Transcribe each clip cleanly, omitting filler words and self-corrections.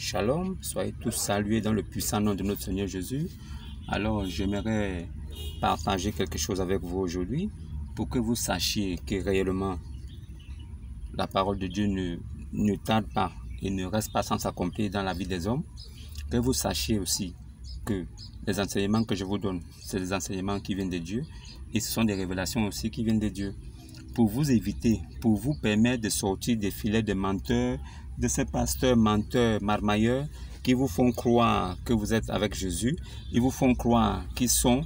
Shalom, soyez tous salués dans le puissant nom de notre Seigneur Jésus. Alors, j'aimerais partager quelque chose avec vous aujourd'hui pour que vous sachiez que réellement la parole de Dieu ne tarde pas et ne reste pas sans s'accomplir dans la vie des hommes. Que vous sachiez aussi que les enseignements que je vous donne, c'est des enseignements qui viennent de Dieu et ce sont des révélations aussi qui viennent de Dieu. Pour vous éviter, pour vous permettre de sortir des filets de menteurs, de ces pasteurs menteurs, marmailleurs, qui vous font croire que vous êtes avec Jésus, ils vous font croire qu'ils sont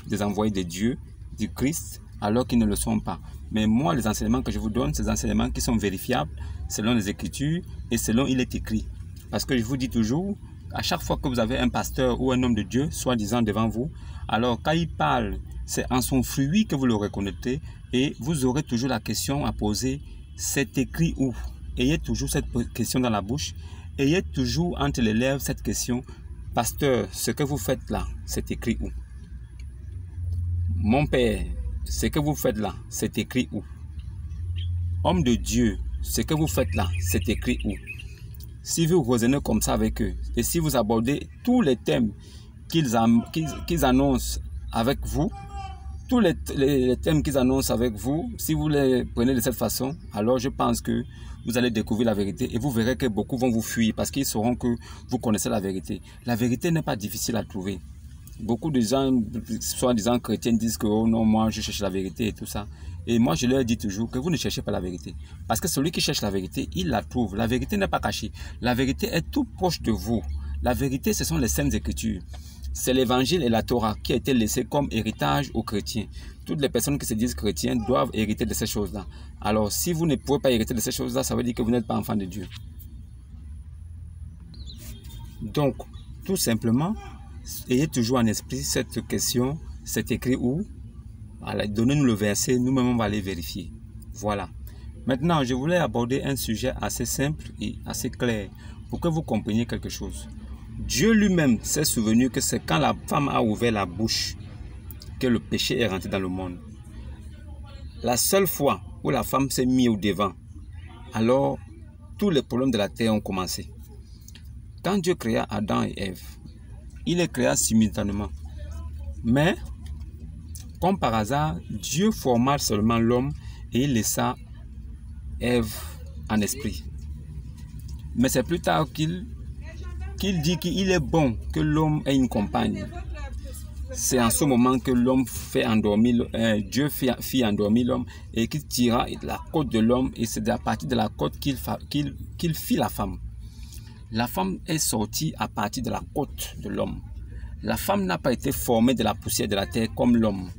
des envoyés de Dieu, du Christ, alors qu'ils ne le sont pas. Mais moi, les enseignements que je vous donne, c'est des enseignements qui sont vérifiables selon les Écritures et selon il est écrit. Parce que je vous dis toujours, à chaque fois que vous avez un pasteur ou un homme de Dieu, soi-disant devant vous, alors quand il parle, c'est en son fruit que vous le reconnaîtrez et vous aurez toujours la question à poser, c'est écrit où? Ayez toujours cette question dans la bouche, ayez toujours entre les lèvres cette question, pasteur, ce que vous faites là, c'est écrit où? Mon père, ce que vous faites là, c'est écrit où? Homme de Dieu, ce que vous faites là, c'est écrit où? Si vous raisonnez comme ça avec eux, et si vous abordez tous les thèmes qu'ils annoncent avec vous, tous les thèmes qu'ils annoncent avec vous, si vous les prenez de cette façon, alors je pense que vous allez découvrir la vérité et vous verrez que beaucoup vont vous fuir parce qu'ils sauront que vous connaissez la vérité. La vérité n'est pas difficile à trouver. Beaucoup de gens, soi-disant chrétiens, disent que oh non, moi je cherche la vérité et tout ça. Et moi je leur dis toujours que vous ne cherchez pas la vérité. Parce que celui qui cherche la vérité, il la trouve. La vérité n'est pas cachée. La vérité est tout proche de vous. La vérité, ce sont les saintes écritures. C'est l'évangile et la Torah qui a été laissé comme héritage aux chrétiens. Toutes les personnes qui se disent chrétiens doivent hériter de ces choses-là. Alors, si vous ne pouvez pas hériter de ces choses-là, ça veut dire que vous n'êtes pas enfant de Dieu. Donc, tout simplement, ayez toujours en esprit cette question, c'est écrit où? Donnez-nous le verset, nous-mêmes on va aller vérifier. Voilà. Maintenant, je voulais aborder un sujet assez simple et assez clair pour que vous compreniez quelque chose. Dieu lui-même s'est souvenu que c'est quand la femme a ouvert la bouche que le péché est rentré dans le monde. La seule fois où la femme s'est mise au devant, alors tous les problèmes de la terre ont commencé. Quand Dieu créa Adam et Ève, il les créa simultanément. Mais, comme par hasard, Dieu forma seulement l'homme et il laissa Ève en esprit. Mais c'est plus tard qu'il dit qu'il est bon que l'homme ait une compagne. C'est en ce moment que l'homme fait endormir, Dieu fit endormir l'homme et qu'il tira la côte de l'homme et c'est à partir de la côte qu'il fit la femme. La femme est sortie à partir de la côte de l'homme. La femme n'a pas été formée de la poussière de la terre comme l'homme.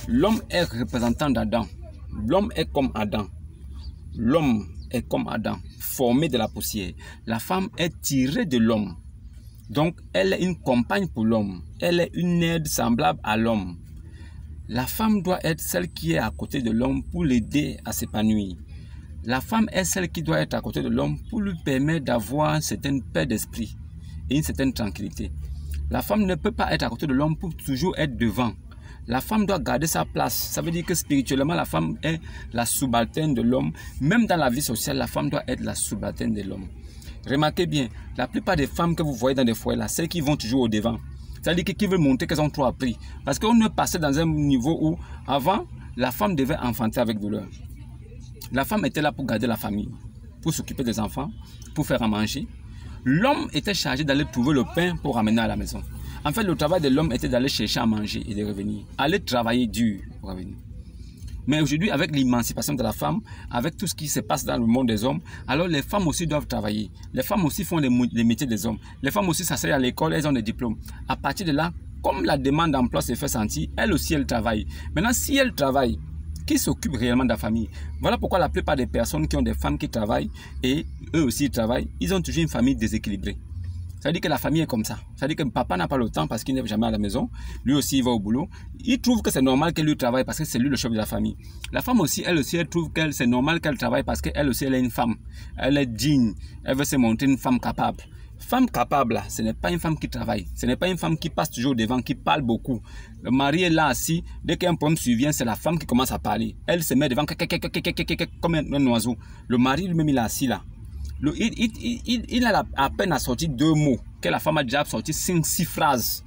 L'homme est représentant d'Adam. L'homme est comme Adam. L'homme est comme Adam, formé de la poussière. La femme est tirée de l'homme. Donc, elle est une compagne pour l'homme. Elle est une aide semblable à l'homme. La femme doit être celle qui est à côté de l'homme pour l'aider à s'épanouir. La femme est celle qui doit être à côté de l'homme pour lui permettre d'avoir une certaine paix d'esprit et une certaine tranquillité. La femme ne peut pas être à côté de l'homme pour toujours être devant. La femme doit garder sa place. Ça veut dire que spirituellement, la femme est la subalterne de l'homme. Même dans la vie sociale, la femme doit être la subalterne de l'homme. Remarquez bien, la plupart des femmes que vous voyez dans des foyers là, celles qui vont toujours au devant. C'est-à-dire qui veulent montrer qu'elles ont trop appris. Parce qu'on est passé dans un niveau où, avant, la femme devait enfanter avec douleur. La femme était là pour garder la famille, pour s'occuper des enfants, pour faire à manger. L'homme était chargé d'aller trouver le pain pour ramener à la maison. En fait, le travail de l'homme était d'aller chercher à manger et de revenir. Aller travailler dur pour revenir. Mais aujourd'hui, avec l'émancipation de la femme, avec tout ce qui se passe dans le monde des hommes, alors les femmes aussi doivent travailler. Les femmes aussi font les métiers des hommes. Les femmes aussi s'asseyent à l'école, elles ont des diplômes. À partir de là, comme la demande d'emploi se fait sentir, elles aussi, elles travaillent. Maintenant, si elles travaillent, qui s'occupe réellement de la famille? Voilà pourquoi la plupart des personnes qui ont des femmes qui travaillent, et eux aussi ils travaillent, ils ont toujours une famille déséquilibrée. Ça veut dire que la famille est comme ça. Ça veut dire que papa n'a pas le temps parce qu'il n'est jamais à la maison. Lui aussi, il va au boulot. Il trouve que c'est normal qu'elle lui travaille parce que c'est lui le chef de la famille. La femme aussi, elle trouve que c'est normal qu'elle travaille parce qu'elle aussi, elle est une femme. Elle est digne. Elle veut se montrer une femme capable. Femme capable, là, ce n'est pas une femme qui travaille. Ce n'est pas une femme qui passe toujours devant, qui parle beaucoup. Le mari est là assis. Dès qu'un problème survient, c'est la femme qui commence à parler. Elle se met devant comme un oiseau. Le mari lui-même, il est assis là. Il a à peine à sortir 2 mots, que la femme a déjà sorti 5-6 phrases.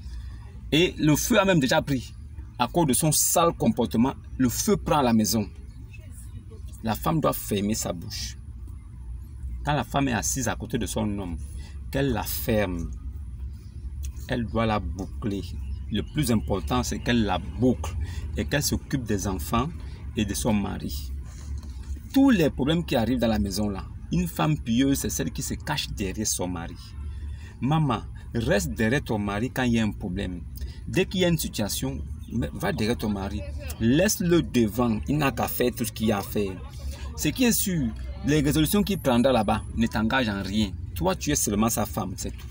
Et le feu a même déjà pris. À cause de son sale comportement, le feu prend la maison. La femme doit fermer sa bouche. Quand la femme est assise à côté de son homme, qu'elle la ferme. Elle doit la boucler. Le plus important, c'est qu'elle la boucle et qu'elle s'occupe des enfants et de son mari. Tous les problèmes qui arrivent dans la maison là, une femme pieuse, c'est celle qui se cache derrière son mari. Maman, reste derrière ton mari quand il y a un problème. Dès qu'il y a une situation, va derrière ton mari. Laisse-le devant. Il n'a qu'à faire tout ce qu'il y a à faire. Ce qui est sûr, les résolutions qu'il prendra là-bas ne t'engagent en rien. Toi, tu es seulement sa femme, c'est tout.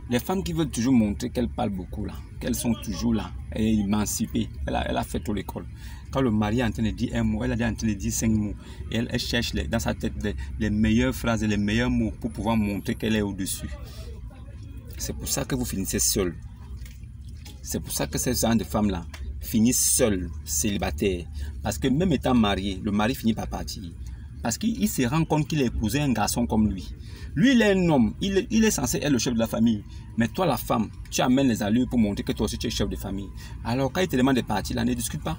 Les femmes qui veulent toujours montrer qu'elles parlent beaucoup là, qu'elles sont toujours là, et émancipées. Elle a fait toute l'école. Quand le mari est en train de dire un mot, elle est en train de dire 5 mots. Et elle cherche dans sa tête les meilleures phrases et les meilleurs mots pour pouvoir montrer qu'elle est au-dessus. C'est pour ça que vous finissez seul. C'est pour ça que ces gens de femmes-là finissent seuls, célibataires. Parce que même étant marié, le mari finit par partir. Parce qu'il se rend compte qu'il a épousé un garçon comme lui. Lui, il est un homme, il est censé être le chef de la famille. Mais toi, la femme, tu amènes les allures pour montrer que toi aussi tu es chef de famille. Alors, quand il te demande de partir, là, ne discute pas.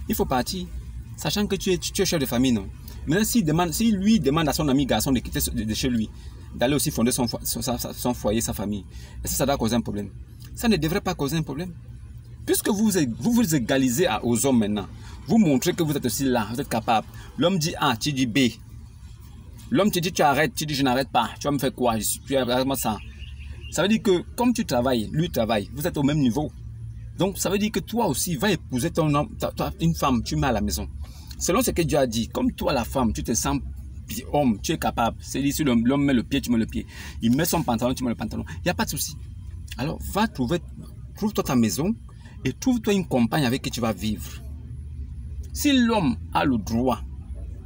Il faut partir, sachant que tu es chef de famille, non? Maintenant, s'il lui demande à son ami garçon de quitter de chez lui, d'aller aussi fonder son foyer, sa famille, est-ce que ça doit causer un problème? Ça ne devrait pas causer un problème. Puisque vous vous égalisez aux hommes maintenant, vous montrez que vous êtes aussi là, vous êtes capable. L'homme dit A, tu dis B. L'homme te dit tu arrêtes, tu dis je n'arrête pas. Tu vas me faire quoi? Tu es vraiment ça. Ça veut dire que comme tu travailles, lui travaille, vous êtes au même niveau. Donc ça veut dire que toi aussi, va épouser ton homme, une femme, tu mets à la maison. Selon ce que Dieu a dit, comme toi la femme, tu te sens homme, tu es capable. C'est-à-dire si l'homme met le pied, tu mets le pied. Il met son pantalon, tu mets le pantalon. Il n'y a pas de souci. Alors va trouve-toi ta maison et trouve-toi une compagne avec qui tu vas vivre. Si l'homme a le droit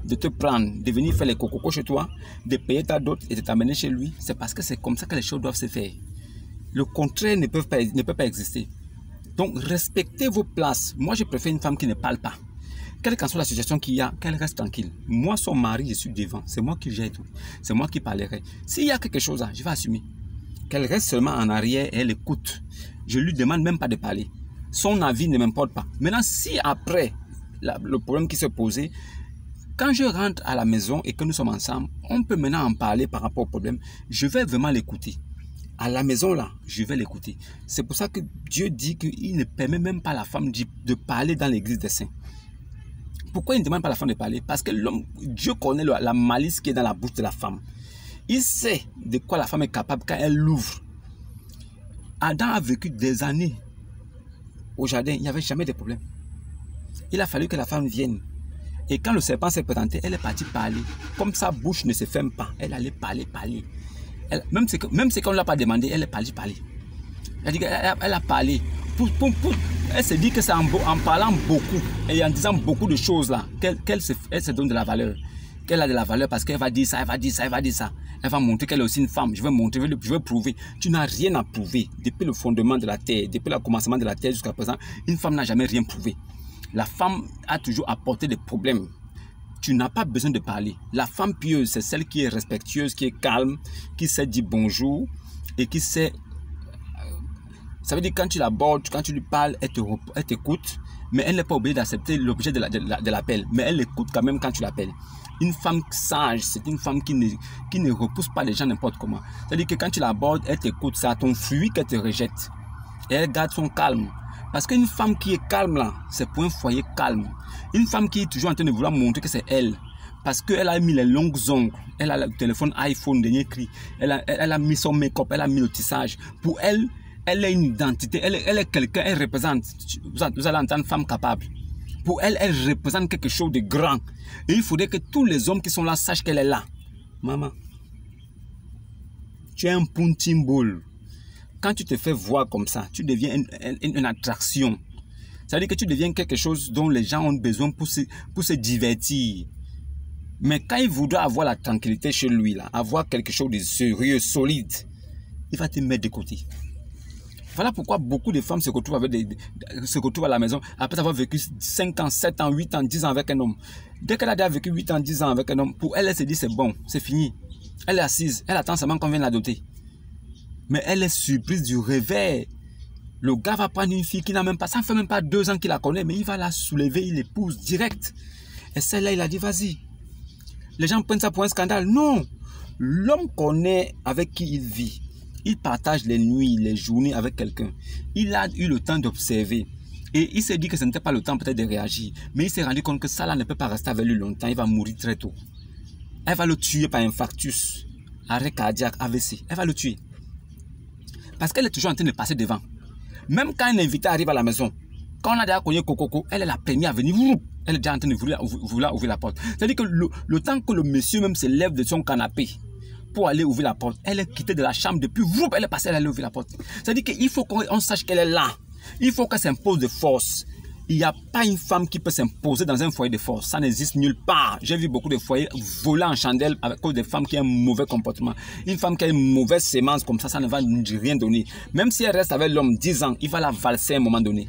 de te prendre, de venir faire les cococos chez toi, de payer ta dot et de t'amener chez lui, c'est parce que c'est comme ça que les choses doivent se faire. Le contraire ne peut pas exister. Donc respectez vos places. Moi je préfère une femme qui ne parle pas. Quelle qu'en soit la situation qu'il y a, qu'elle reste tranquille. Moi son mari, je suis devant. C'est moi qui gère tout. C'est moi qui parlerai. S'il y a quelque chose là, je vais assumer. Qu'elle reste seulement en arrière et elle écoute. Je lui demande même pas de parler. Son avis ne m'importe pas. Maintenant si après le problème qui s'est posé, quand je rentre à la maison et que nous sommes ensemble, on peut maintenant en parler par rapport au problème. Je vais vraiment l'écouter. À la maison là, je vais l'écouter. C'est pour ça que Dieu dit qu'il ne permet même pas à la femme de parler dans l'église des saints. Pourquoi il ne demande pas à la femme de parler? Parce que Dieu connaît la malice qui est dans la bouche de la femme. Il sait de quoi la femme est capable quand elle l'ouvre. Adam a vécu des années au jardin, il n'y avait jamais de problème. Il a fallu que la femme vienne. Et quand le serpent s'est présenté, elle est partie parler. Comme sa bouche ne se ferme pas, elle allait parler. Même si on ne l'a pas demandé, elle est partie parler. Elle a parlé. Elle se dit que c'est en parlant beaucoup et en disant beaucoup de choses là, qu'elle se donne de la valeur. Qu'elle a de la valeur parce qu'elle va dire ça, elle va dire ça, elle va dire ça. Elle va montrer qu'elle est aussi une femme. Je vais prouver. Tu n'as rien à prouver. Depuis le fondement de la terre, depuis le commencement de la terre jusqu'à présent, une femme n'a jamais rien prouvé. La femme a toujours apporté des problèmes. Tu n'as pas besoin de parler. La femme pieuse, c'est celle qui est respectueuse, qui est calme, qui sait dire bonjour et qui sait... Ça veut dire quand tu l'abordes, quand tu lui parles, elle t'écoute, mais elle n'est pas obligée d'accepter l'objet de l'appel. Mais elle écoute quand même quand tu l'appelles. Une femme sage, c'est une femme qui ne repousse pas les gens n'importe comment. C'est-à-dire que quand tu l'abordes, elle t'écoute. C'est à ton fruit qu'elle te rejette. Et elle garde son calme. Parce qu'une femme qui est calme là, c'est pour un foyer calme. Une femme qui est toujours en train de vouloir montrer que c'est elle. Parce qu'elle a mis les longues ongles, elle a le téléphone iPhone, dernier cri. Elle a mis son make-up, elle a mis le tissage. Pour elle, elle a une identité, elle est quelqu'un, elle représente. Vous allez entendre femme capable. Pour elle, elle représente quelque chose de grand. Et il faudrait que tous les hommes qui sont là sachent qu'elle est là. Maman, tu es un punching ball. Quand tu te fais voir comme ça, tu deviens une attraction. Ça veut dire que tu deviens quelque chose dont les gens ont besoin pour se divertir. Mais quand il voudra avoir la tranquillité chez lui, là, avoir quelque chose de sérieux, solide, il va te mettre de côté. Voilà pourquoi beaucoup de femmes se retrouvent, se retrouvent à la maison après avoir vécu 5 ans, 7 ans, 8 ans, 10 ans avec un homme. Dès qu'elle a déjà vécu 8 ans, 10 ans avec un homme, pour elle, elle se dit c'est bon, c'est fini. Elle est assise, elle attend seulement qu'on vienne la doter. Mais elle est surprise du réveil. Le gars va prendre une fille qui n'a même pas, ça ne fait même pas 2 ans qu'il la connaît, mais il va la soulever, il l'épouse direct. Et celle-là, il a dit vas-y. Les gens prennent ça pour un scandale. Non. L'homme connaît avec qui il vit. Il partage les nuits, les journées avec quelqu'un. Il a eu le temps d'observer. Et il s'est dit que ce n'était pas le temps peut-être de réagir. Mais il s'est rendu compte que ça là ne peut pas rester avec lui longtemps. Il va mourir très tôt. Elle va le tuer par infarctus, arrêt cardiaque, AVC. Elle va le tuer. Parce qu'elle est toujours en train de passer devant. Même quand un invité arrive à la maison, quand on a déjà connu Coco, elle est la première à venir. Elle est déjà en train de vouloir ouvrir la porte. C'est-à-dire que le temps que le monsieur même se lève de son canapé pour aller ouvrir la porte, elle est quittée de la chambre depuis, elle est passée à aller ouvrir la porte. C'est-à-dire qu'il faut qu'on sache qu'elle est là. Il faut qu'elle s'impose de force. Il n'y a pas une femme qui peut s'imposer dans un foyer de force. Ça n'existe nulle part. J'ai vu beaucoup de foyers voler en chandelle à cause des femmes qui ont un mauvais comportement. Une femme qui a une mauvaise sémence comme ça ne va rien donner. Même si elle reste avec l'homme 10 ans, il va la valser à un moment donné.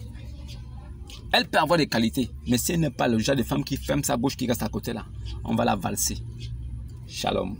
Elle peut avoir des qualités, mais si elle n'est pas le genre de femme qui ferme sa bouche, qui reste à côté là, on va la valser. Shalom.